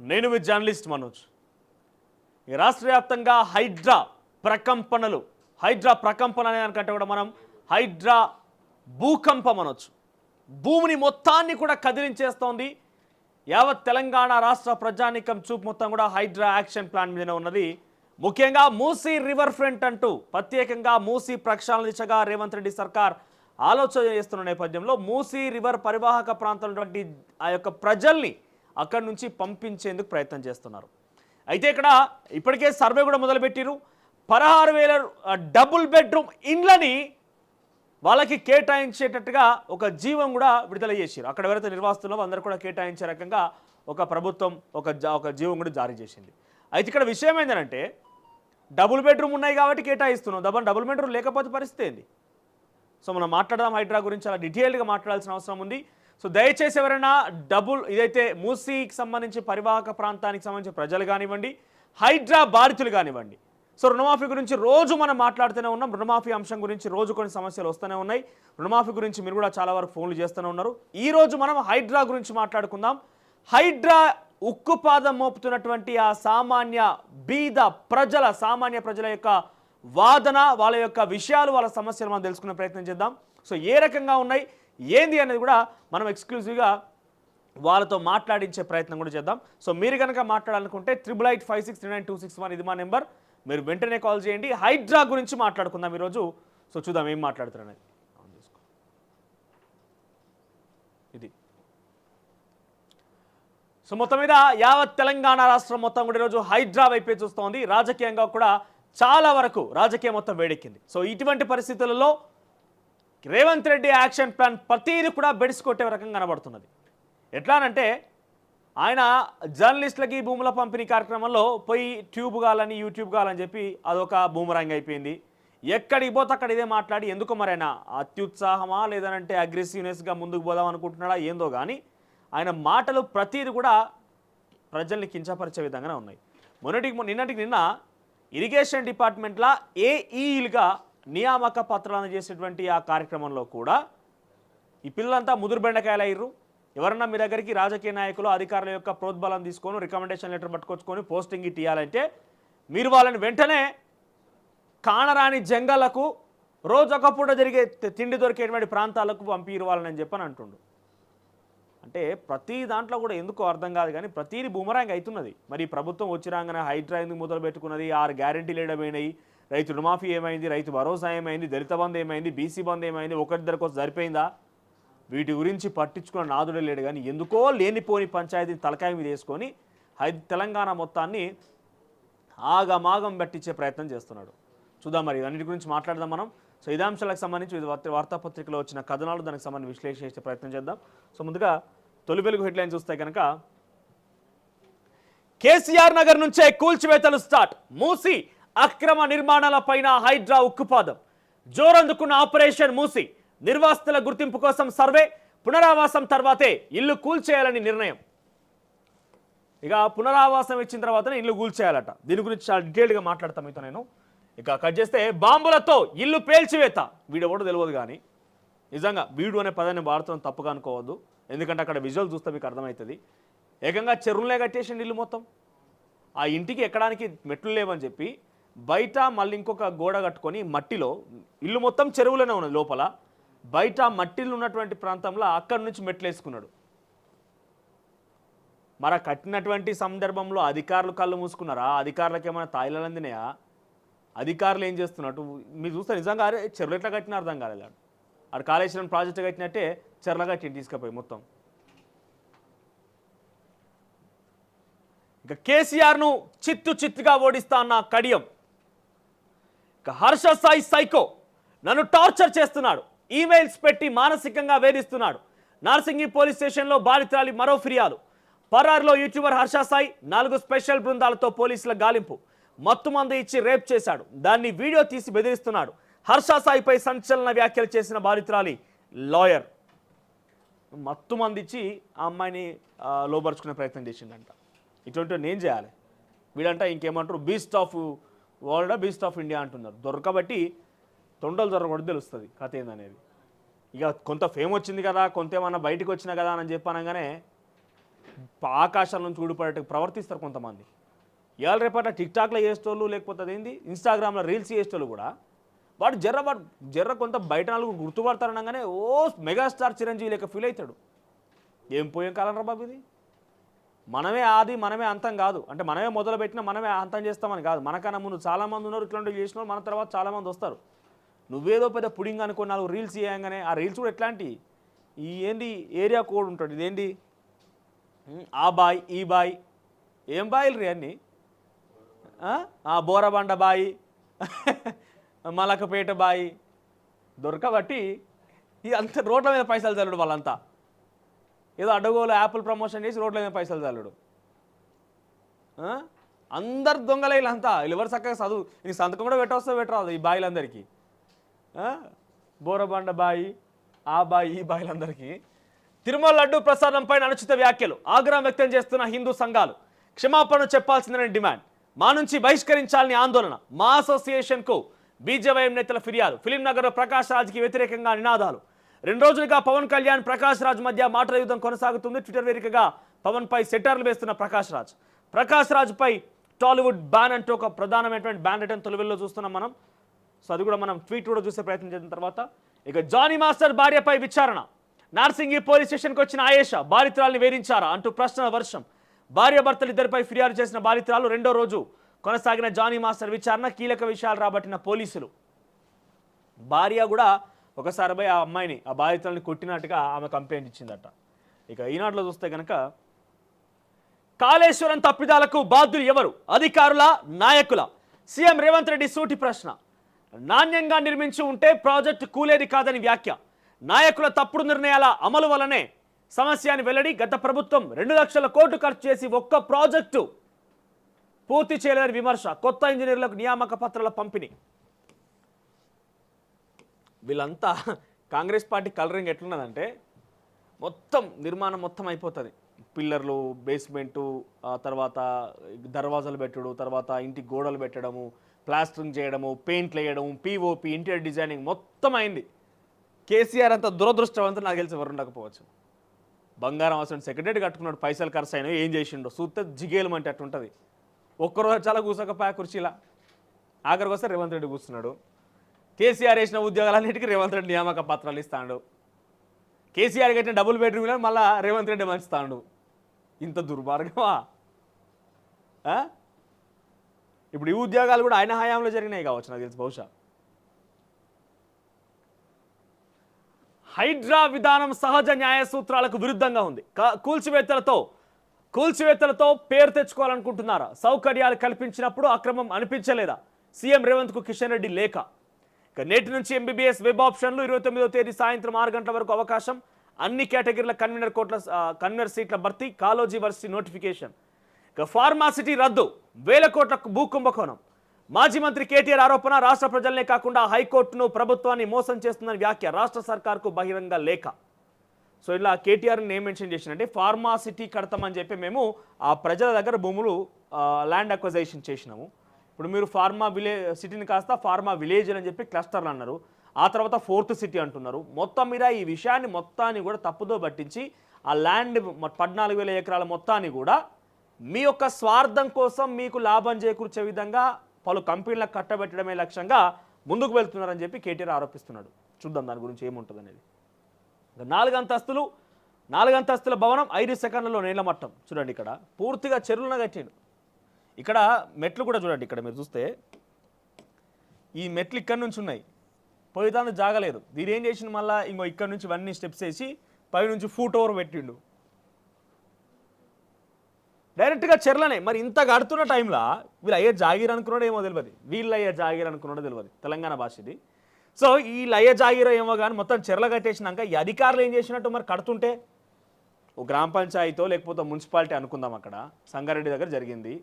నేను మీ జర్నలిస్ట్ మనోజ్. ఈ రాష్ట్ర వ్యాప్తంగా హైడ్రా ప్రకంపనలు, హైడ్రా ప్రకంపన అనే దానికంటే కూడా మనం హైడ్రా భూకంపం అనొచ్చు. భూమిని మొత్తాన్ని కూడా కదిలించేస్తోంది. యావత్ తెలంగాణ రాష్ట్ర ప్రజానీకం చూపు మొత్తం కూడా హైడ్రా యాక్షన్ ప్లాన్ మీదనే ఉన్నది. ముఖ్యంగా మూసీ రివర్ ఫ్రంట్ అంటూ ప్రత్యేకంగా మూసీ ప్రక్షాళన దిశగా రేవంత్ రెడ్డి సర్కార్ ఆలోచన చేస్తున్న నేపథ్యంలో మూసీ రివర్ పరివాహక ప్రాంతంలో ఆ యొక్క ప్రజల్ని అక్కడి నుంచి పంపించేందుకు ప్రయత్నం చేస్తున్నారు. అయితే ఇక్కడ ఇప్పటికే సర్వే కూడా మొదలుపెట్టిరు. 16,000 డబుల్ బెడ్రూమ్ ఇండ్లని వాళ్ళకి కేటాయించేటట్టుగా ఒక జీవం కూడా విడుదల చేసారు. అక్కడ ఎవరైతే నిర్వాసితున్నారో అందరూ కూడా కేటాయించే రకంగా ఒక ప్రభుత్వం ఒక జీవం కూడా జారీ చేసింది. అయితే ఇక్కడ విషయం ఏంటంటే డబుల్ బెడ్రూమ్ ఉన్నాయి కాబట్టి కేటాయిస్తున్నాం, డబుల్ బెడ్రూమ్ లేకపోతే పరిస్థితి ఏంది? సో మనం మాట్లాడదాం హైడ్రా గురించి, చాలా డీటెయిల్గా మాట్లాడాల్సిన అవసరం ఉంది. సో దయచేసి ఎవరైనా ఇదైతే మూసీకి సంబంధించి పరివాహక ప్రాంతానికి సంబంధించిన ప్రజలు కానివ్వండి, హైడ్రా బాధితులు కానివ్వండి, సో రుణమాఫీ గురించి రోజు మనం మాట్లాడుతూనే ఉన్నాం. రుణమాఫీ అంశం గురించి రోజు కొన్ని సమస్యలు వస్తూనే ఉన్నాయి. రుణమాఫీ గురించి మీరు కూడా చాలా వరకు ఫోన్లు చేస్తూనే ఉన్నారు. ఈరోజు మనం హైడ్రా గురించి మాట్లాడుకుందాం. హైడ్రా ఉక్కుపాదం మోపుతున్నటువంటి ఆ సామాన్య ప్రజల యొక్క వాదన, వాళ్ళ యొక్క విషయాలు, వాళ్ళ సమస్యలు మనం తెలుసుకునే ప్రయత్నం చేద్దాం. సో ఏ రకంగా ఉన్నాయి ఏంది అనేది కూడా మనం ఎక్స్క్లూజివ్గా వాళ్ళతో మాట్లాడించే ప్రయత్నం కూడా చేద్దాం. సో మీరు కనుక మాట్లాడాలనుకుంటే 8856392661 ఇది మా నెంబర్. మీరు వెంటనే కాల్ చేయండి. హైడ్రా గురించి మాట్లాడుకుందాం ఈరోజు. సో చూద్దాం ఏం మాట్లాడుతున్నారు అనేది. ఇది సో మొత్తం మీద యావత్ తెలంగాణ రాష్ట్రం మొత్తం కూడా ఈరోజు హైడ్రా వైపే చూస్తోంది. రాజకీయంగా కూడా చాలా వరకు రాజకీయం మొత్తం వేడెక్కింది. సో ఇటువంటి పరిస్థితులలో రేవంత్ రెడ్డి యాక్షన్ ప్లాన్ ప్రతిదీ కూడా బెడిసికొట్టే రకంగా కనబడుతున్నది. ఎట్లానంటే ఆయన జర్నలిస్టులకి భూముల పంపిణీ కార్యక్రమంలో పోయి ట్యూబ్ కావాలని యూట్యూబ్ కావాలని చెప్పి అదొక బూమరాంగ్ అయిపోయింది. ఎక్కడికి పోతే అక్కడ ఇదే మాట్లాడి ఎందుకు మరైనా అత్యుత్సాహమా లేదనంటే అగ్రెసివ్నెస్గా ముందుకు పోదాం అనుకుంటున్నాడా ఏందో కానీ ఆయన మాటలు ప్రతిదీ కూడా ప్రజల్ని కించపరిచే విధంగానే ఉన్నాయి. నిన్నటికి నిన్న ఇరిగేషన్ డిపార్ట్మెంట్లో ఏఈలుగా నియామక పత్రాలను చేసేటువంటి ఆ కార్యక్రమంలో కూడా ఈ పిల్లలంతా ముదురు బెండకాయలు అయ్యారు. ఎవరన్నా మీ దగ్గరికి రాజకీయ నాయకులు అధికారుల యొక్క ప్రోద్బలం తీసుకొని రికమెండేషన్ లెటర్ పట్టుకొచ్చుకొని పోస్టింగ్ ఇవ్వాలంటే మీరు వాళ్ళని వెంటనే కానరాని జంగలకు రోజొక పూట జరిగే తిండి దొరికేటువంటి ప్రాంతాలకు పంపివ్వాలని చెప్పని అంటుండు. అంటే ప్రతి దాంట్లో కూడా ఎందుకో అర్థం కాదు కానీ ప్రతిదీ బూమరాంగ్ అవుతున్నది. మరి ప్రభుత్వం వచ్చిరాగానే హైడ్రా ఎందుకు మొదలు పెట్టుకున్నది, 6 గ్యారెంటీలు ఏమైనాయి, రైతు రుణమాఫీ ఏమైంది, రైతు భరోసా ఏమైంది, దళిత బంధు ఏమైంది, బీసీ బంధు ఏమైంది, ఒకరిద్దరికి సరిపోయిందా? వీటి గురించి పట్టించుకున్న నాదుడే లేడు. కానీ ఎందుకో లేనిపోని పంచాయతీని తలకాయ మీద వేసుకొని తెలంగాణ మొత్తాన్ని ఆగమాగం పట్టించే ప్రయత్నం చేస్తున్నాడు. చూద్దాం మరి అన్నిటి గురించి మాట్లాడదాం మనం. సో ఇదే అంశాలకు సంబంధించి వార్తాపత్రికలో వచ్చిన కథనాలు దానికి సంబంధించి విశ్లేషణ చేసే ప్రయత్నం చేద్దాం. సో ముందుగా తొలి వెలుగు హెడ్లైన్ చూస్తే కనుక కేసీఆర్ నగర్ నుంచే కూల్చివేతలు స్టార్ట్. మూసీ అక్రమ నిర్మాణాలపైన హైడ్రా ఉక్కుపాదం. జోరందుకున్న ఆపరేషన్ మూసీ. నిర్వాసితుల గుర్తింపు కోసం సర్వే, పునరావాసం తర్వాతే ఇల్లు కూల్చేయాలని నిర్ణయం. ఇక పునరావాసం ఇచ్చిన తర్వాతనే ఇల్లు కూల్చేయాలట. దీని గురించి చాలా డీటెయిల్గా మాట్లాడతాం మీతో నేను. ఇక కట్ చేస్తే బాంబులతో ఇల్లు పేల్చివేత. వీడు కూడా తెలియదు కానీ నిజంగా వీడు అనే పదాన్ని వాడుతాం తప్పుగా అనుకోవద్దు. ఎందుకంటే అక్కడ విజువల్ చూస్తే మీకు అర్థమవుతుంది. ఏకంగా చెరువులే కట్టేసిండి ఇల్లు మొత్తం. ఆ ఇంటికి ఎక్కడానికి మెట్లు లేవని చెప్పి బయట మళ్ళీ ఇంకొక గోడ కట్టుకొని మట్టిలో ఇల్లు మొత్తం చెరువులోనే ఉన్నది. లోపల బయట మట్టిలు ఉన్నటువంటి ప్రాంతంలో అక్కడి నుంచి మెట్లు వేసుకున్నాడు. మరి కట్టినటువంటి సందర్భంలో అధికారులు కళ్ళు మూసుకున్నారా? అధికారులకు ఏమైనా తాయిలాలు అందినాయా? అధికారులు ఏం చేస్తున్నట్టు మీరు చూస్తే నిజంగా చెరువులు ఎట్లా కట్టినా అర్థం కాలేదు. అక్కడ కాళేశ్వరం ప్రాజెక్టు కట్టినట్టే చెర్ల కట్టి తీసుకుపోయి మొత్తం. ఇక కేసీఆర్ను చిత్తుగా ఓడిస్తా అన్న కడియం. ఇక హర్ష సాయి సైకో నన్ను టార్చర్ చేస్తున్నాడు, ఈమెయిల్స్ పెట్టి మానసికంగా వేధిస్తున్నాడు. నార్సింగి పోలీస్ స్టేషన్లో బాధితురాలి మరో ఫిర్యాదు. పరారులో యూట్యూబర్ హర్ష సాయి 4 స్పెషల్ బృందాలతో పోలీసుల గాలింపు. మత్తుమందు ఇచ్చి రేప్ చేశాడు. దాన్ని వీడియో తీసి బెదిరిస్తున్నాడు. హర్ష సాయిపై సంచలన వ్యాఖ్యలు చేసిన బాధితురాలి లాయర్. మత్తుమంది ఇచ్చి ఆ అమ్మాయిని లోపరుచుకునే ప్రయత్నం చేసిందంట. ఇటువంటి నేను చేయాలి వీడంట ఇంకేమంటారు, beast of world, beast of India అంటున్నారు. దొరకబట్టి తొండలు దొరకబడి తెలుస్తుంది కథ ఏందనేది. ఇక కొంత ఫేమ్ వచ్చింది కదా, కొంత ఏమన్నా బయటకు వచ్చినా కదా అని చెప్పనగానే ఆకాశాల నుంచి ఊడిపడేట్టు ప్రవర్తిస్తారు కొంతమంది. ఇవాళ రేపట టిక్టాక్లో చేసేటోళ్ళు లేకపోతే అదేంది ఇన్స్టాగ్రామ్లో రీల్స్ చేసేటోళ్ళు కూడా వాడు జర్ర కొంత బయట నాలుగు గుర్తుపడతారనగానే మెగాస్టార్ చిరంజీవి లేక ఫీల్ అవుతాడు. ఏం పోయే కాలం రా బాబు ఇది. మనమే ఆది మనమే అంతం కాదు, అంటే మనమే మొదలు పెట్టినా మనమే అంతం చేస్తామని కాదు. మనకన్నా ముందు చాలామంది ఉన్నారు ఇట్లాంటివి చేసిన వాళ్ళు, మన తర్వాత చాలామంది వస్తారు. నువ్వేదో పెద్ద పుడింగ్ అనుకో 4 రీల్స్ చేయగానే ఆ రీల్స్ కూడా ఎట్లాంటి ఈ ఏంది ఏరియా కోడ్ ఉంటాడు, ఇదేంటి ఆ బాయ్ ఈ బాయ్ ఏం బాయిలు రీ అన్నీ, బోరబండ బాయి మలకపేట బాయి దొరకబట్టి అంత రోడ్ల మీద పైసలు చల్లుడు. వాళ్ళంతా ఏదో అడ్డగోలు యాపిల్ ప్రమోషన్ చేసి రోడ్ల మీద పైసలు చల్లుడు. అందరు దొంగలే వీళ్ళంతా. వీళ్ళు ఎవరు చక్కగా చదువు నీకు సంతకం కూడా పెట్టరాదు ఈ బాయిలందరికీ. బోరబండ బాయి ఆ బాయి ఈ బాయిలందరికీ. తిరుమల లడ్డూ ప్రసాదంపై అనుచిత వ్యాఖ్యలు ఆగ్రహం వ్యక్తం చేస్తున్న హిందూ సంఘాలు క్షమాపణ చెప్పాల్సిందని డిమాండ్. మా నుంచి బహిష్కరించాలని ఆందోళన. మా అసోసియేషన్కు బీజేవైఎం నేతల ఫిర్యాదు. ఫిలిం నగర్ ప్రకాష్ రాజ్కి వ్యతిరేకంగా నినాదాలు. 2 రోజులుగా పవన్ కళ్యాణ్ ప్రకాష్ రాజ్ మధ్య మాటల యుద్ధం కొనసాగుతుంది. ట్విట్టర్ వేదికగా పవన్ పై సెటర్లు వేస్తున్న ప్రకాష్ రాజ్ పై టాలీవుడ్ బ్యాన్ అంటూ ఒక ప్రధానమైనటువంటి బ్యాన్ రిటర్న్ తొలివెల్లో చూస్తున్నాం మనం. సో అది కూడా మనం ట్వీట్ కూడా చూసే ప్రయత్నం చేసిన తర్వాత ఇక జానీ మాస్టర్ భార్యపై విచారణ. నార్సింగి పోలీస్ స్టేషన్కి వచ్చిన ఆయేషా బాధితురాల్ని వేధించారా అంటూ ప్రశ్నల వర్షం. భార్యాభర్తలు ఇద్దరిపై ఫిర్యాదు చేసిన బాధితురాలు 2వ రోజు కొనసాగిన జానీ మాస్టర్ విచారణ. కీలక విషయాలు రాబట్టిన పోలీసులు. భార్య కూడా ఒకసారి పోయి ఆ అమ్మాయిని ఆ బాధితులని కొట్టినట్టుగా ఆమె కంప్లైంట్ ఇచ్చిందట. ఇక ఈనాడులో చూస్తే కనుక కాళేశ్వరం తప్పిదాలకు బాధ్యులు ఎవరు, అధికారుల నాయకుల? సీఎం రేవంత్ రెడ్డి సూటి ప్రశ్న. నాణ్యంగా నిర్మించి ఉంటే ప్రాజెక్టు కూలేది కాదని వ్యాఖ్య. నాయకుల తప్పుడు నిర్ణయాల అమలు వల్లనే సమస్య అని వెల్లడి. గత ప్రభుత్వం 2 లక్షల కోట్లు ఖర్చు చేసి ఒక్క ప్రాజెక్టు పూర్తి చేయలేదని విమర్శ. కొత్త ఇంజనీర్లకు నియామక పత్రాల పంపిణీ. వీళ్ళంతా కాంగ్రెస్ పార్టీ కలరింగ్ ఎట్లున్నదంటే మొత్తం నిర్మాణం మొత్తం అయిపోతుంది. పిల్లర్లు, బేస్మెంటు, తర్వాత దర్వాజాలు పెట్టడం, తర్వాత ఇంటి గోడలు పెట్టడము, ప్లాస్టరింగ్ చేయడము, పెయింట్లు వేయడము, పిఓపి, ఇంటీరియర్ డిజైనింగ్ మొత్తం అయింది. కేసీఆర్ అంత దురదృష్టవంతులు నాకు తెలిసి ఎవరు ఉండకపోవచ్చు. బంగారం అసలు సెక్రటరీ కట్టుకున్నాడు, పైసలు ఖర్చు అయినా ఏం చేసిండో చూస్తే జిగేలమంటే అట్టుంటుంది. ఒక్కరోజు చాలా కూసకపోయా కుర్చీలా. ఆఖరికి వస్తే రేవంత్ రెడ్డి కూర్చున్నాడు. కేసీఆర్ వేసిన ఉద్యోగాలన్నిటికీ రేవంత్ రెడ్డి నియామక పత్రాలు ఇస్తాడు. కేసీఆర్ కట్టిన డబుల్ బెడ్రూమ్లో మళ్ళీ రేవంత్ రెడ్డి మంచుతాడు. ఇంత దుర్మార్గమా? ఇప్పుడు ఈ ఉద్యోగాలు కూడా ఆయన హయాంలో జరిగినాయి కావచ్చు నాకు తెలిసి బహుశా. హైడ్రా విధానం సహజ న్యాయ సూత్రాలకు విరుద్ధంగా ఉంది. కూల్చివేతలతో పేరు తెచ్చుకోవాలనుకుంటున్నారా? సౌకర్యాలు కల్పించినప్పుడు అక్రమం అనిపించలేదా? సీఎం రేవంత్కు కిషన్ రెడ్డి లేఖ. ఇక నేటి నుంచి ఎంబీబీఎస్ వెబ్ ఆప్షన్లు. 29వ తేదీ సాయంత్రం 6 గంటల వరకు అవకాశం. అన్ని కేటగిరీల కన్వీనర్ సీట్ల భర్తీ. Kaloji varsity notification. ఇక ఫార్మాసిటీ రద్దు. 1000 కోట్ల భూ కుంభకోణం. మాజీ మంత్రి కేటీఆర్ ఆరోపణ. రాష్ట్ర ప్రజలనే కాకుండా హైకోర్టును ప్రభుత్వాన్ని మోసం చేస్తుందని వ్యాఖ్య. రాష్ట్ర సర్కార్కు బహిరంగ లేఖ. సో ఇలా కేటీఆర్ని ఏం మెన్షన్ చేసినంటే ఫార్మాసిటీ కడతామని చెప్పి మేము ఆ ప్రజల దగ్గర భూములు ల్యాండ్ అక్వజైషన్ చేసినాము. ఇప్పుడు మీరు ఫార్మా సిటీని కాస్త ఫార్మా విలేజ్ అని చెప్పి క్లస్టర్లు అన్నారు. ఆ తర్వాత 4th సిటీ అంటున్నారు. మొత్తం మీద ఈ విషయాన్ని మొత్తాన్ని కూడా తప్పుదో పట్టించి ఆ ల్యాండ్ 14,000 ఎకరాల మొత్తాన్ని కూడా మీ యొక్క స్వార్థం కోసం మీకు లాభం చేకూర్చే విధంగా పలు కంపెనీలకు కట్టబెట్టడమే లక్ష్యంగా ముందుకు వెళ్తున్నారని చెప్పి కేటీఆర్ ఆరోపిస్తున్నాడు. చూద్దాం దాని గురించి ఏముంటుంది అనేది. 4 అంతస్తుల భవనం 5 సెకండ్లలో నీళ్ల మట్టం. చూడండి ఇక్కడ పూర్తిగా చెరువులను కట్టిండు. ఇక్కడ మెట్లు కూడా చూడండి. ఇక్కడ మీరు చూస్తే ఈ మెట్లు ఇక్కడ నుంచి ఉన్నాయి, పోయితాను జాగలేదు. దీని ఏం చేసిండు మళ్ళీ ఇంకో ఇక్కడ నుంచి ఇవన్నీ స్టెప్స్ వేసి పైనుంచి ఫూట్ ఓవర్ పెట్టిండు డైరెక్ట్గా చెర్లనే. మరి ఇంత కడుతున్న టైంలో వీళ్ళు అయ్యే జాగీర్ అనుకున్నాడో ఏమో తెలియదు, వీళ్ళు అయ్యే జాగీర్ అనుకున్నాడో తెలియదు. తెలంగాణ భాష ఇది. సో ఈ లయ్య జాగీరో ఏమో కానీ మొత్తం చెర్ల కట్టేసినాక ఈ అధికారులు ఏం చేసినట్టు మరి కడుతుంటే ఓ గ్రామ పంచాయతీతో లేకపోతే మున్సిపాలిటీ అనుకుందాం, అక్కడ సంగారెడ్డి దగ్గర జరిగింది.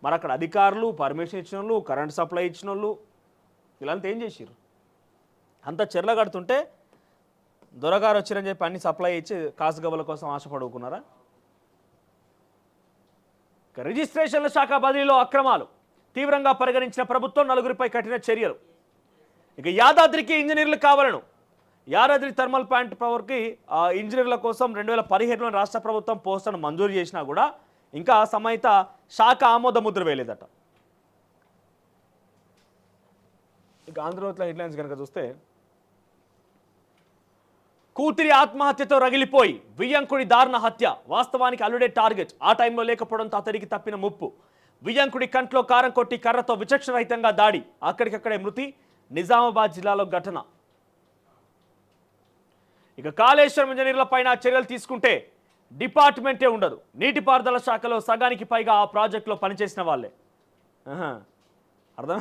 మరి అక్కడ అధికారులు పర్మిషన్ ఇచ్చిన వాళ్ళు, కరెంట్ సప్లై ఇచ్చిన వాళ్ళు వీళ్ళంతా ఏం చేసిర్రు? అంత చెర్ల కడుతుంటే దొరగారు వచ్చిరని చెప్పి అన్ని సప్లై ఇచ్చి కాసుగబల కోసం ఆశపడుకున్నారా? రిజిస్ట్రేషన్ల శాఖ బదిలీలో అక్రమాలు తీవ్రంగా పరిగణించిన ప్రభుత్వం 4గురిపై కఠిన చర్యలు. ఇక యాదాద్రికి ఇంజనీర్లు కావాలను యాదాద్రి థర్మల్ ప్లాంట్ పవర్కి ఇంజనీర్ల కోసం 2015లో రాష్ట్ర ప్రభుత్వం పోస్టును మంజూరు చేసినా కూడా ఇంకా సంబంధిత శాఖ ఆమోద ముద్ర వేయలేదట. ఇక ఆంధ్రప్రదేశ్లో హెడ్లైన్స్ కనుక చూస్తే, కూతురి ఆత్మహత్యతో రగిలిపోయి వియ్యంకుడి దారుణ హత్య, వాస్తవానికి అల్లుడే టార్గెట్, ఆ టైంలో లేకపోవడంతో అతడికి తప్పిన ముప్పు. వియ్యంకుడి కంట్లో కారం కొట్టి కర్రతో విచక్షణరహితంగా దాడి, అక్కడికక్కడే మృతి. నిజామాబాద్ జిల్లాలో ఘటన. ఇక కాళేశ్వరం ఇంజనీర్ల పైన చర్యలు తీసుకుంటే డిపార్ట్మెంటే ఉండదు. నీటిపారుదల శాఖలో సగానికి పైగా ఆ ప్రాజెక్టులో పనిచేసిన వాళ్ళే. అర్థం,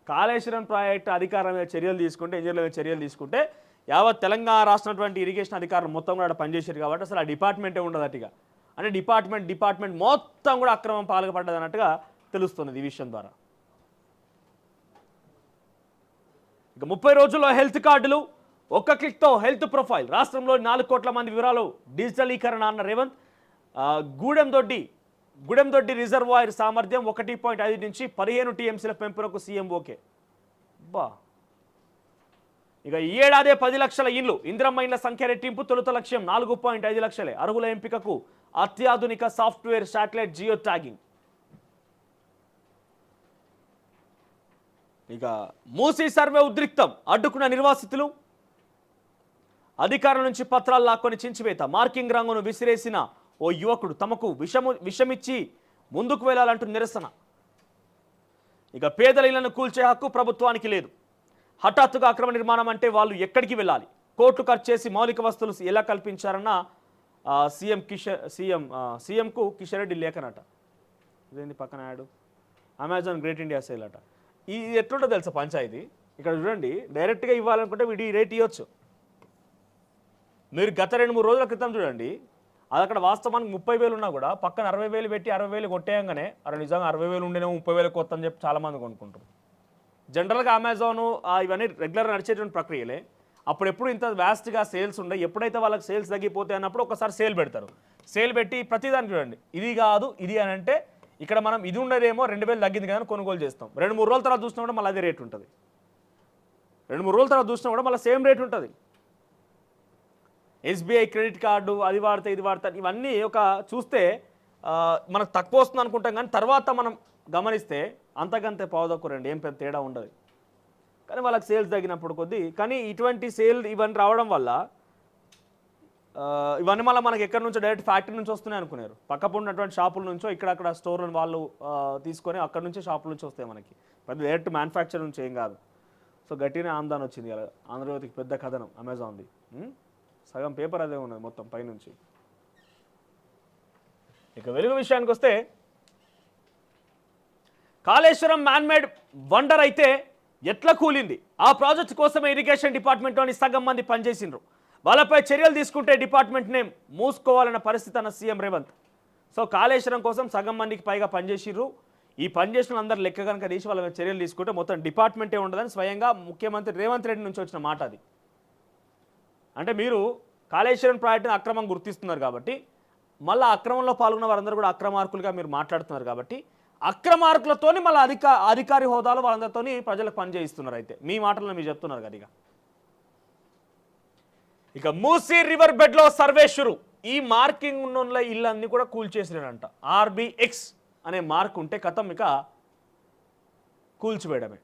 కాళేశ్వరం ప్రాజెక్టు అధికారుల మీద చర్యలు తీసుకుంటే, ఇంజనీర్ల మీద చర్యలు తీసుకుంటే యావత్ తెలంగాణ రాష్ట్రం ఇరిగేషన్ అధికారులు మొత్తం కూడా పనిచేశారు కాబట్టి అసలు ఆ డిపార్ట్మెంటే ఉండదు అట్టుగా. అంటే డిపార్ట్మెంట్ మొత్తం కూడా అక్రమం పాల్గొపడ్డది అన్నట్టుగా తెలుస్తున్నది ఈ విషయం ద్వారా. ఇక 30 రోజుల్లో హెల్త్ కార్డులు, ఒక్క క్లిక్తో హెల్త్ ప్రొఫైల్. రాష్ట్రంలో 4 కోట్ల మంది వివరాలు డిజిటలీకరణ అన్న రేవంత్. గూడెందొడ్డి రిజర్వాయర్ సామర్థ్యం 1.5 నుంచి 15 టీఎంసీల పెంపునకు సీఎం ఓకే. బా, ఇక ఈ ఏడాదే 10 లక్షల ఇండ్లు. ఇందిరమ్మ ఇండ్ల సంఖ్య రెట్టింపు, తొలుత లక్ష్యం 4.5 లక్షలే. అర్హుల ఎంపికకు అత్యాధునిక సాఫ్ట్వేర్, శాటిలైట్ జియో ట్యాగింగ్. ఇక మూసీ సర్వే ఉద్రిక్తం, అడ్డుకున్న నిర్వాసితులు. అధికారుల నుంచి పత్రాలు లాక్కొని చించివేత. మార్కింగ్ రంగును విసిరేసిన ఓ యువకుడు, తమకు విషమిచ్చి ముందుకు వెళ్లాలంటూ నిరసన. ఇక పేదల ఇళ్లను కూల్చే హక్కు ప్రభుత్వానికి లేదు. హఠాత్తుగా అక్రమ నిర్మాణం అంటే వాళ్ళు ఎక్కడికి వెళ్ళాలి? కోట్లు ఖర్చు చేసి మౌలిక వస్తువులు ఎలా కల్పించారన్న సీఎంకు కిషన్ రెడ్డి లేఖనట. ఇదేంటి పక్కన add, Amazon great India sale అట. ఇది ఎట్లుంటో తెలుసా పంచాయతీ? ఇక్కడ చూడండి, డైరెక్ట్గా ఇవ్వాలనుకుంటే వీడి రేట్ ఇవ్వచ్చు. మీరు గత 2-3 రోజుల క్రితం చూడండి, అది అక్కడ వాస్తవానికి 30,000 ఉన్నా కూడా పక్కన 60,000 పెట్టి 60,000 కొట్టేయంగానే అరే నిజంగా 60,000 ఉండేనేమో 30,000 కొత్త అని చెప్పి చాలామంది కొనుక్కుంటారు. జనరల్గా అమెజాను ఇవన్నీ రెగ్యులర్ నడిచేటువంటి ప్రక్రియలే. అప్పుడు ఎప్పుడు ఇంత వ్యాస్ట్గా సేల్స్ ఉండే, ఎప్పుడైతే వాళ్ళకి సేల్స్ తగ్గిపోతే అన్నప్పుడు ఒకసారి సేల్ పెడతారు. సేల్ పెట్టి ప్రతిదానికి చూడండి, ఇది కాదు ఇది అని అంటే ఇక్కడ మనం ఇది ఉండదేమో 2,000 తగ్గింది కదా కొనుగోలు చేస్తాం. 2-3 రోజుల తర్వాత చూసినా కూడా మళ్ళీ అదే రేట్ ఉంటుంది. 2-3 రోజుల తర్వాత చూసినా కూడా మళ్ళీ సేమ్ రేట్ ఉంటుంది. ఎస్బీఐ క్రెడిట్ కార్డు అది వాడితే ఇది వాడతా, ఇవన్నీ ఒక చూస్తే మనకు తక్కువ వస్తుంది అనుకుంటాం, కానీ తర్వాత మనం గమనిస్తే అంతకంతే పావుదక్కురండి, ఏం పెద్ద తేడా ఉండదు. కానీ వాళ్ళకి సేల్స్ తగ్గినప్పుడు కొద్దీ, కానీ ఇటువంటి సేల్ ఇవన్నీ రావడం వల్ల ఇవన్నీ మళ్ళీ మనకి ఎక్కడి నుంచో డైరెక్ట్ ఫ్యాక్టరీ నుంచి వస్తున్నాయి అనుకున్నారు. పక్కపు ఉన్నటువంటి షాపుల నుంచో ఇక్కడక్కడ స్టోర్లను వాళ్ళు తీసుకొని అక్కడ నుంచి షాపుల నుంచి వస్తాయి మనకి, పెద్ద డైరెక్ట్ మ్యానుఫ్యాక్చర్ నుంచి ఏం కాదు. సో గట్టినే ఆందోళన వచ్చింది కదా ఆంధ్రజ్యోతికి, పెద్ద కథనం అమెజాన్ది. సగం పేపర్ అదే ఉన్నది మొత్తం పైనుంచి. ఇక వెలుగు విషయానికి వస్తే, కాళేశ్వరం మ్యాన్మేడ్ వండర్ అయితే ఎట్లా కూలింది? ఆ ప్రాజెక్ట్ కోసమే ఇరిగేషన్ డిపార్ట్మెంట్లోని సగం మంది పనిచేసిండ్రు. వాళ్ళపై చర్యలు తీసుకుంటే డిపార్ట్మెంట్నే మూసుకోవాలన్న పరిస్థితి అన్న సీఎం రేవంత్. సో కాళేశ్వరం కోసం సగం మందికి పైగా పనిచేసిర్రు. ఈ పనిచేసిన అందరు లెక్క కనుక తీసి వాళ్ళ చర్యలు తీసుకుంటే మొత్తం డిపార్ట్మెంటే ఉండదని స్వయంగా ముఖ్యమంత్రి రేవంత్ రెడ్డి నుంచి వచ్చిన మాట అది. అంటే మీరు కాళేశ్వరం ప్రాజెక్టును అక్రమం గుర్తిస్తున్నారు కాబట్టి, మళ్ళీ అక్రమంలో పాల్గొన్న వారందరూ కూడా అక్రమార్కులుగా మీరు మాట్లాడుతున్నారు కాబట్టి, అక్రమార్కులతోని మళ్ళీ అధికారి హోదాలో వాళ్ళందరితో ప్రజలకు పనిచేయిస్తున్నారు. అయితే మీ మాటలను మీరు చెప్తున్నారు కదా. ఇక మూసీ రివర్ బెడ్లో సర్వేశ్వరు, ఈ మార్కింగ్ ఉన్న ఇళ్ళన్నీ కూడా కూల్చేసినారంట. RBX అనే మార్క్ ఉంటే కథం ఇక కూల్చివేయడమే.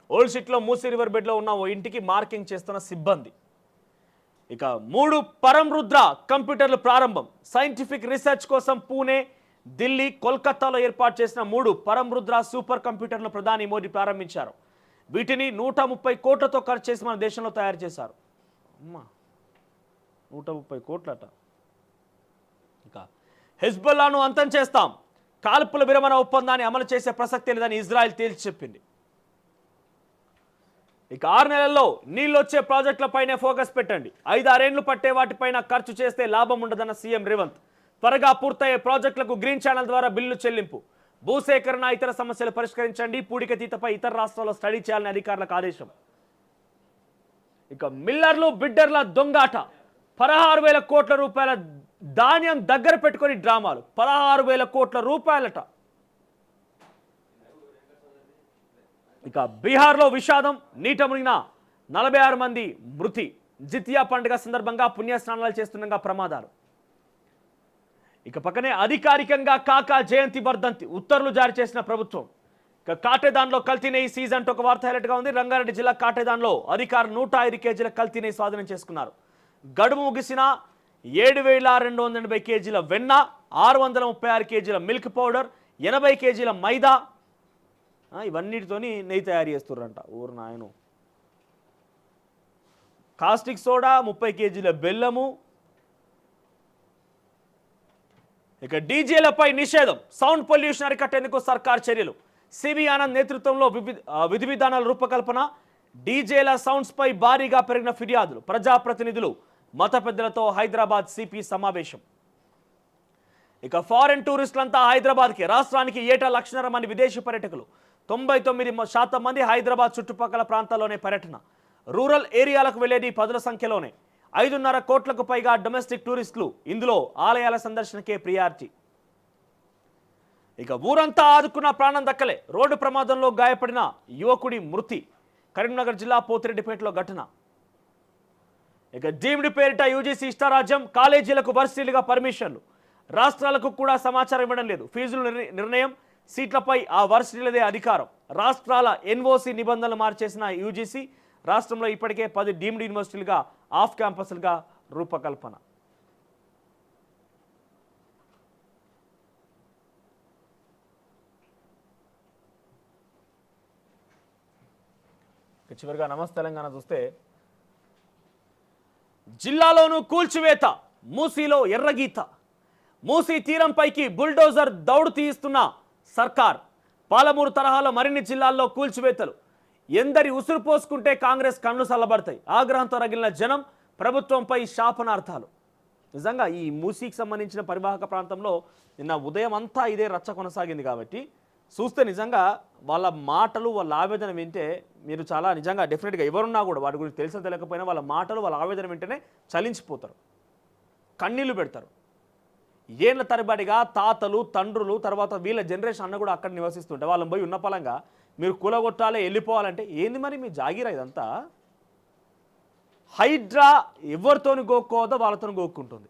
ఓల్డ్ సిటీలో మూసీ రివర్ బెడ్లో ఉన్న ఓ ఇంటికి మార్కింగ్ చేస్తున్న సిబ్బంది. ఇక 3 పరంరుద్ర కంప్యూటర్లు ప్రారంభం. సైంటిఫిక్ రీసెర్చ్ కోసం పూణే, ఢిల్లీ, కోల్కతాలో ఏర్పాటు చేసిన 3 పరంరుద్ర సూపర్ కంప్యూటర్లను ప్రధాని మోదీ ప్రారంభించారు. వీటిని 130 కోట్లతో ఖర్చు చేసి మన దేశంలో తయారు చేశారు. అమ్మా, 130 కోట్లట. ఇక హెజ్బొల్లాను అంతం చేస్తాం, కాల్పుల విరమణ ఒప్పందాన్ని అమలు చేసే ప్రసక్తి లేదని ఇజ్రాయెల్ తేల్చి చెప్పింది. ఇక 6 నెలల్లో నీళ్ళు వచ్చే ప్రాజెక్టులపైనే ఫోకస్ పెట్టండి. 5-6 ఏళ్లు పట్టే వాటిపైన ఖర్చు చేస్తే లాభం ఉండదన్న సీఎం రేవంత్. త్వరగా పూర్తయ్యే ప్రాజెక్టులకు గ్రీన్ ఛానల్ ద్వారా బిల్లు చెల్లింపు. భూసేకరణ ఇతర సమస్యలు పరిష్కరించండి. పూడికతీతపై ఇతర రాష్ట్రాల్లో స్టడీ చేయాలని అధికారులకు ఆదేశం. ఇక మిల్లర్లు బిడ్డర్ల దొంగాట. 16,000 కోట్ల రూపాయల ధాన్యం దగ్గర పెట్టుకొని డ్రామాలు. 16,000 కోట్ల రూపాయలట. ఇక బీహార్లో విషాదం, నీట మునిగిన 46 మంది మృతి. జితియా పండుగ సందర్భంగా పుణ్యస్నానాలు చేస్తుండగా ప్రమాదాలు. ఇక పక్కనే అధికారికంగా కాకా జయంతి వర్ధంతి ఉత్తర్వులు జారీ చేసిన ప్రభుత్వం. ఇక కాటేదాన్లో కల్తీ నెయ్యి సీజ్ అంటూ ఒక వార్త హైలైట్గా ఉంది. రంగారెడ్డి జిల్లా కాటేదాన్లో అధికారులు 105 కేజీల కల్తీ నెయ్యి స్వాధీనం చేసుకున్నారు. గడువు ముగిసిన 7,280 కేజీల వెన్న, 636 కేజీల మిల్క్ పౌడర్, 80 కేజీల మైదా, ఇవన్నిటితోని నెయ్యి తయారు చేస్తున్నారంట. ఊరు నాయను. కాస్టిక్ సోడా, 30 కేజీల బెల్లము. ఇక డీజేలపై నిషేధం, సౌండ్ పొల్యూషన్ అరికట్టేందుకు సర్కార్ చర్యలు. సివి ఆనంద్ నేతృత్వంలో విధి విధానాల రూపకల్పన. డీజేల సౌండ్స్ పై భారీగా పెరిగిన ఫిర్యాదులు. ప్రజాప్రతినిధులు, మత పెద్దలతో హైదరాబాద్ సిపి సమావేశం. ఇక ఫారెన్ టూరిస్టులంతా హైదరాబాద్కి. రాష్ట్రానికి ఏటా 1,00,000 మంది విదేశీ పర్యాటకులు. 99% మంది హైదరాబాద్ చుట్టుపక్కల ప్రాంతాల్లోనే పర్యటన. రూరల్ ఏరియాలకు వెళ్లేది పదుల సంఖ్యలోనే. 5.5 కోట్లకు పైగా డొమెస్టిక్ టూరిస్టులు. ఇందులో ఆలయాల సందర్శనకే ప్రియారిటీ. ఇక ఊరంతా ఆదుకున్న ప్రాణం దక్కలే. రోడ్డు ప్రమాదంలో గాయపడిన యువకుడి మృతి. కరీంనగర్ జిల్లా పోతిరెడ్డిపేటలో ఘటన. ఇక డీమ్డ్ పేరిట యూజీసీ ఇష్టారాజ్యం. కాలేజీలకు వర్సిటీలుగా పర్మిషన్లు. రాష్ట్రాలకు కూడా సమాచారం ఇవ్వడం లేదు. ఫీజుల నిర్ణయం, సీట్లపై ఆ వర్సిటీలదే అధికారం. రాష్ట్రాల ఎన్ఓసి నిబంధనలు మార్చేసిన యూజీసీ. రాష్ట్రంలో ఇప్పటికే 10 డీమ్డ్ యూనివర్సిటీలుగా ఆఫ్ క్యాంపస్లుగా రూపకల్పన. చివరిగా నమస్తే తెలంగాణ చూస్తే, జిల్లాలోనూ కూల్చివేత, మూసీలో ఎర్రగీత. మూసీ తీరంపైకి బుల్డోజర్ దౌడు తీయిస్తున్న సర్కార్. పాలమూరు తరహాలో మరిన్ని జిల్లాల్లో కూల్చివేతలు. ఎందరి ఉసురు పోసుకుంటే కాంగ్రెస్ కళ్ళు చల్లబడతాయి. ఆగ్రహంతో రగిలిన జనం, ప్రభుత్వంపై శాపనార్థాలు. నిజంగా ఈ మూసీకి సంబంధించిన పరివాహక ప్రాంతంలో నిన్న ఉదయం అంతా ఇదే రచ్చ కొనసాగింది. కాబట్టి చూస్తే నిజంగా వాళ్ళ మాటలు, వాళ్ళ ఆవేదన వింటే మీరు చాలా నిజంగా డెఫినెట్గా ఎవరున్నా కూడా వాటి గురించి తెలిసిన తెలియకపోయినా వాళ్ళ మాటలు, వాళ్ళ ఆవేదన వింటేనే చలించిపోతారు, కన్నీళ్లు పెడతారు. ఏళ్ళ తరబడిగా తాతలు, తండ్రులు, తర్వాత వీళ్ళ జనరేషన్ అన్న కూడా అక్కడ నివసిస్తుంటే వాళ్ళని పోయి ఉన్న పలంగా మీరు కూలగొట్టాలి, వెళ్ళిపోవాలంటే ఏంది మరి మీ జాగీరా ఇదంతా? హైడ్రా ఎవరితోని గోక్కోవద్దో వాళ్ళతో గోక్కుంటుంది.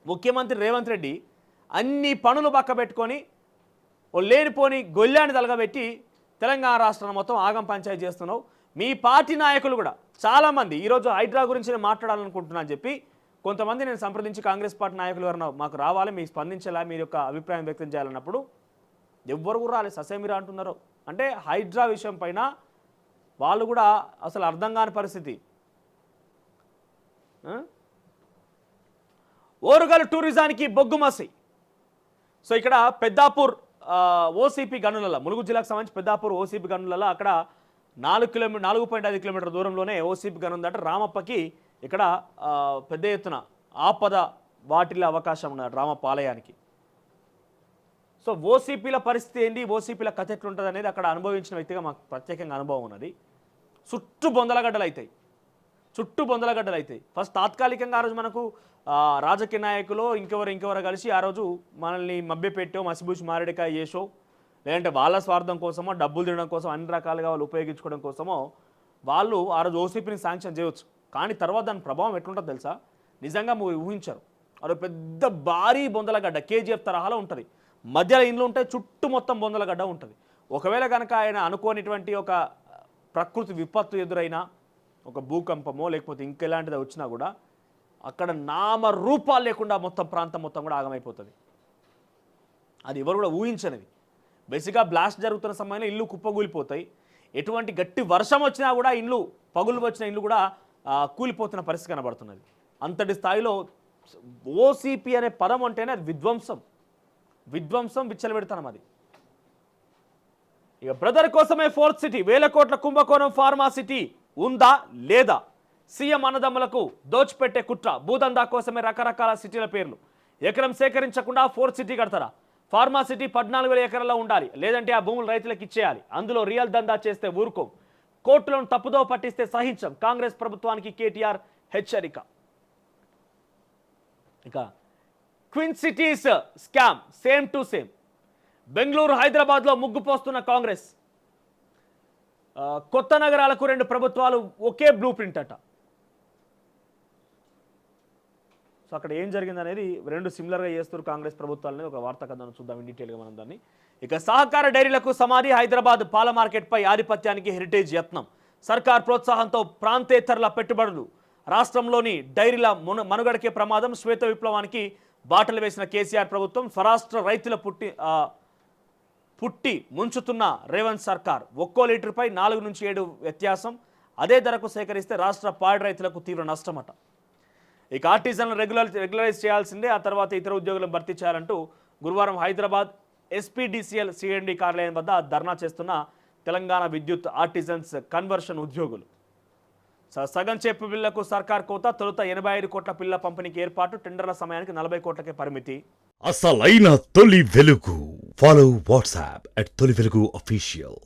ముఖ్యమంత్రి రేవంత్ రెడ్డి అన్ని పనులు పక్క పెట్టుకొని ఓ లేనిపోని గొల్లాన్ని తలగబెట్టి తెలంగాణ రాష్ట్రాన్ని మొత్తం ఆగం పంచాయతీ చేస్తున్నావు. మీ పార్టీ నాయకులు కూడా చాలామంది ఈరోజు హైడ్రా గురించి నేను మాట్లాడాలనుకుంటున్నా అని చెప్పి కొంతమంది నేను సంప్రదించి కాంగ్రెస్ పార్టీ నాయకులు ఎవరన్నా మాకు రావాలి, మీకు స్పందించేలా మీరు యొక్క అభిప్రాయం వ్యక్తం చేయాలన్నప్పుడు ఎవ్వరు కూడా రాలేదు, ససేమిరా అంటున్నారు. అంటే హైడ్రా విషయం పైన వాళ్ళు కూడా అసలు అర్థం కాని పరిస్థితి. ఓరుగల్ టూరిజానికి బొగ్గుమసి. సో ఇక్కడ పెద్దాపూర్ ఓసీపీ గనులలో, ములుగు జిల్లాకు సంబంధించి పెద్దాపూర్ ఓసీపీ గనులలో అక్కడ 4.5 కిలోమీటర్ దూరంలోనే ఓసీపీ గను ఉందంటే రామప్పకి ఇక్కడ పెద్ద ఎత్తున ఆపద వాటిల్లే అవకాశం ఉన్నది రామప్ప ఆలయానికి. సో ఓసీపీల పరిస్థితి ఏంటి, ఓసీపీల కథ ఎట్లుంటుంది అనేది అక్కడ అనుభవించిన వ్యక్తిగా మాకు ప్రత్యేకంగా అనుభవం ఉన్నది. చుట్టూ బొందలగడ్డలు అవుతాయి. ఫస్ట్ తాత్కాలికంగా ఆ రోజు మనకు రాజకీయ నాయకులు ఇంకెవరు కలిసి ఆ రోజు మనల్ని మభ్యపెట్టో, మసిబూసి మారేడికాయ చేసో, లేదంటే వాళ్ళ స్వార్థం కోసమో, డబ్బులు తినడం కోసం, అన్ని రకాలుగా వాళ్ళు ఉపయోగించుకోవడం కోసమో వాళ్ళు ఆ రోజు ఓసీపీని శాంక్షన్ చేయవచ్చు. కానీ తర్వాత దాని ప్రభావం ఎట్లుంటుందో తెలుసా? నిజంగా ఊహించారు. అది పెద్ద భారీ బొందలగడ్డ కేజీఎఫ్ తరహాలో ఉంటుంది. మధ్యలో ఇండ్లు ఉంటాయి, చుట్టూ మొత్తం బొందలగడ్డ ఉంటుంది. ఒకవేళ కనుక ఆయన అనుకోనిటువంటి ఒక ప్రకృతి విపత్తు ఎదురైనా, ఒక భూకంపమో లేకపోతే ఇంకెలాంటిది వచ్చినా కూడా అక్కడ నామరూపాలు లేకుండా మొత్తం ప్రాంతం మొత్తం కూడా ఆగమైపోతుంది. అది ఎవరు కూడా ఊహించనిది. బేసిక్గా బ్లాస్ట్ జరుగుతున్న సమయంలో ఇల్లు కుప్పగూలిపోతాయి. ఎటువంటి గట్టి వర్షం వచ్చినా కూడా ఇండ్లు, పగులు వచ్చిన ఇండ్లు కూడా కూలిపోతున్న పరిస్థితి కనబడుతున్నది. అంతటి స్థాయిలో ఓసీపీ అనే పదం అంటేనే అది విధ్వంసం విచ్చలబెడతాం. అది ఇక బ్రదర్ కోసమే 4th సిటీ, 1000 కోట్ల కుంభకోణం ఫార్మా సిటీ ఉందా లేదా? సీఎం అన్నదమ్ములకు దోచిపెట్టే కుట్ర. భూదందా కోసమే రకరకాల సిటీల పేర్లు. ఎకరం సేకరించకుండా 4th సిటీ కడతారా? ఫార్మా సిటీ 14,000 ఎకరాల్లో ఉండాలి, లేదంటే ఆ భూములు రైతులకు ఇచ్చేయాలి. అందులో రియల్ దందా చేస్తే ఊరుకోం. కోర్టులను తప్పుదో పట్టిస్తే సహించం. కాంగ్రెస్ ప్రభుత్వానికి కేటీఆర్ హెచ్చరిక. ఇక క్విన్ cities scam same to same. Bengaluru, హైదరాబాద్లో ముగ్గుపోస్తున్న కాంగ్రెస్. కొత్త నగరాలకు 2 ప్రభుత్వాలు ఒకే బ్లూ ప్రింట్ అట. సో అక్కడ ఏం జరిగింది అనేది 2 సిమిలర్గా చేస్తారు కాంగ్రెస్ ప్రభుత్వాలని ఒక వార్తా కథను చూద్దాం ఇన్ డీటెయిల్గా మనం దాన్ని. ఇక సహకార డైరీలకు సమాధి, హైదరాబాద్ పాల మార్కెట్పై ఆధిపత్యానికి హెరిటేజ్ యత్నం, సర్కార్ ప్రోత్సాహంతో ప్రాంతేతరుల పెట్టుబడులు, రాష్ట్రంలోని డైరీల మనుగడకే ప్రమాదం, శ్వేత విప్లవానికి బాటలు వేసిన కేసీఆర్ ప్రభుత్వం, స్వరాష్ట్ర రైతుల పుట్టి ముంచుతున్న రేవంత్ సర్కార్, ఒక్కో లీటర్పై 4 నుంచి 7 వ్యత్యాసం, అదే ధరకు సేకరిస్తే రాష్ట్ర పాడి రైతులకు తీవ్ర నష్టమట. ఇక ఆర్టిజన్లు రెగ్యులరైజ్ చేయాల్సిందే, ఆ తర్వాత ఇతర ఉద్యోగులను భర్తీ చేయాలంటూ గురువారం హైదరాబాద్ ఎస్పీడీసీఎల్ సిఎండి కార్యాలయం వద్ద ధర్నా చేస్తున్న తెలంగాణ విద్యుత్ ఆర్టిజన్స్ కన్వర్షన్ ఉద్యోగులు. సగం చెప్పు బిల్లకు సర్కార్ కోత, తొలుత 85 కోట్ల పిల్ల పంపిణీకి ఏర్పాటు, టెండర్ల సమయానికి 40 కోట్లకే పరిమితి. అసలైన తొలి వెలుగు. ఫాలో వాట్సాప్ @తొలి వెలుగు అఫీషియల్.